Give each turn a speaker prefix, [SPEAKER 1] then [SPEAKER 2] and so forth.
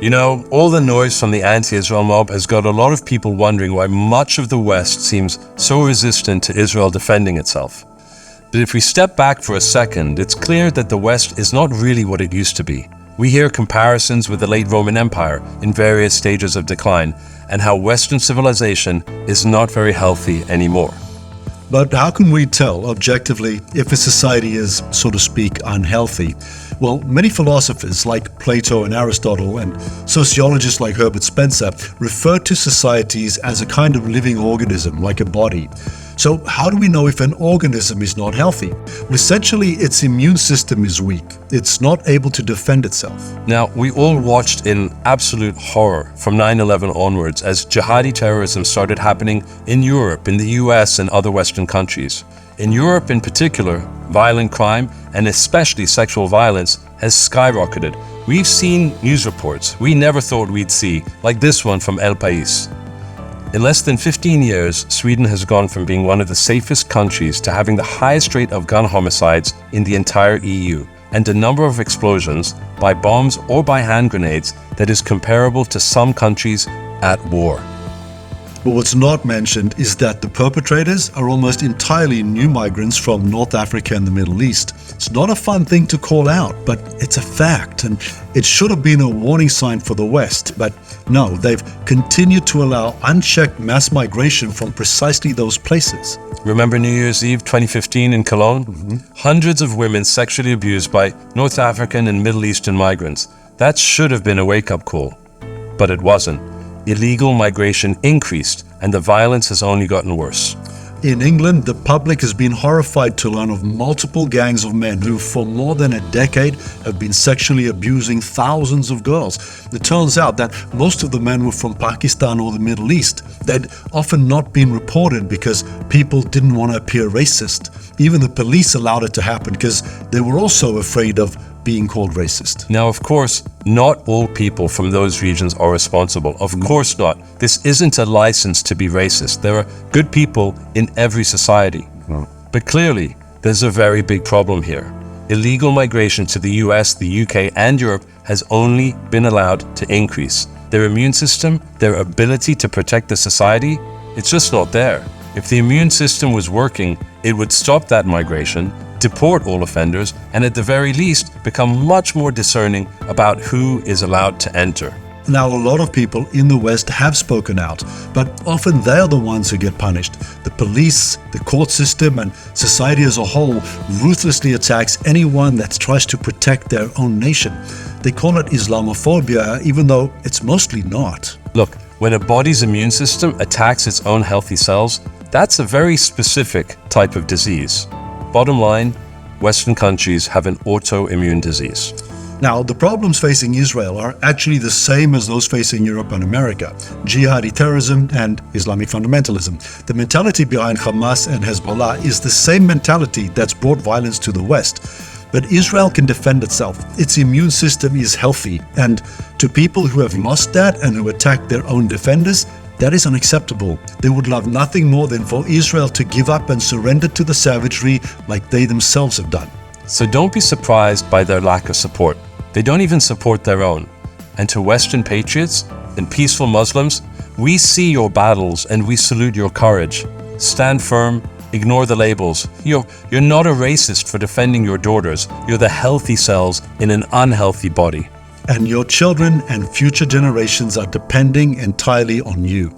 [SPEAKER 1] You know, all the noise from the anti-Israel mob has got a lot of people wondering why much of the West seems so resistant to Israel defending itself. But if we step back for a second, it's clear that the West is not really what it used to be. We hear comparisons with the late Roman Empire in various stages of decline, and how Western civilization is not very healthy anymore.
[SPEAKER 2] But how can we tell objectively if a society is, so to speak, unhealthy? Well, many philosophers like Plato and Aristotle and sociologists like Herbert Spencer refer to societies as a kind of living organism, like a body. So how do we know if an organism is not healthy? Well, essentially, its immune system is weak. It's not able to defend itself.
[SPEAKER 1] Now, we all watched in absolute horror from 9/11 onwards as jihadi terrorism started happening in Europe, in the US, and other Western countries. In Europe in particular, violent crime, and especially sexual violence, has skyrocketed. We've seen news reports we never thought we'd see, like this one from El País. In less than 15 years, Sweden has gone from being one of the safest countries to having the highest rate of gun homicides in the entire EU, and a number of explosions, by bombs or by hand grenades, that is comparable to some countries at war.
[SPEAKER 2] But what's not mentioned is that the perpetrators are almost entirely new migrants from North Africa and the Middle East. It's not a fun thing to call out, but it's a fact, and it should have been a warning sign for the West. But no, they've continued to allow unchecked mass migration from precisely those places.
[SPEAKER 1] Remember New Year's Eve 2015 in Cologne? Hundreds of women sexually abused by North African and Middle Eastern migrants. That should have been a wake-up call, but it wasn't. Illegal migration increased, and the violence has only gotten worse.
[SPEAKER 2] In England, the public has been horrified to learn of multiple gangs of men who, for more than a decade, have been sexually abusing thousands of girls. It turns out that most of the men were from Pakistan or the Middle East. They'd often not been reported because people didn't want to appear racist. Even the police allowed it to happen because they were also afraid of being called racist.
[SPEAKER 1] Now, of course, not all people from those regions are responsible. Of course not. This isn't a license to be racist. There are good people in every society. But clearly, there's a very big problem here. Illegal migration to the US, the UK, and Europe has only been allowed to increase. Their immune system, their ability to protect the society, it's just not there. If the immune system was working, it would stop that migration, deport all offenders, and at the very least, become much more discerning about who is allowed to enter.
[SPEAKER 2] Now, a lot of people in the West have spoken out, but often they're the ones who get punished. The police, the court system, and society as a whole ruthlessly attacks anyone that tries to protect their own nation. They call it Islamophobia, even though it's mostly not.
[SPEAKER 1] Look, when a body's immune system attacks its own healthy cells, that's a very specific type of disease. Bottom line, Western countries have an autoimmune disease.
[SPEAKER 2] Now, the problems facing Israel are actually the same as those facing Europe and America: jihadi terrorism and Islamic fundamentalism. The mentality behind Hamas and Hezbollah is the same mentality that's brought violence to the West. But Israel can defend itself. Its immune system is healthy, and to people who have lost that and who attack their own defenders, that is unacceptable. They would love nothing more than for Israel to give up and surrender to the savagery like they themselves have done.
[SPEAKER 1] So don't be surprised by their lack of support. They don't even support their own. And to Western patriots and peaceful Muslims, we see your battles and we salute your courage. Stand firm, ignore the labels. You're not a racist for defending your daughters. You're the healthy cells in an unhealthy body.
[SPEAKER 2] And your children and future generations are depending entirely on you.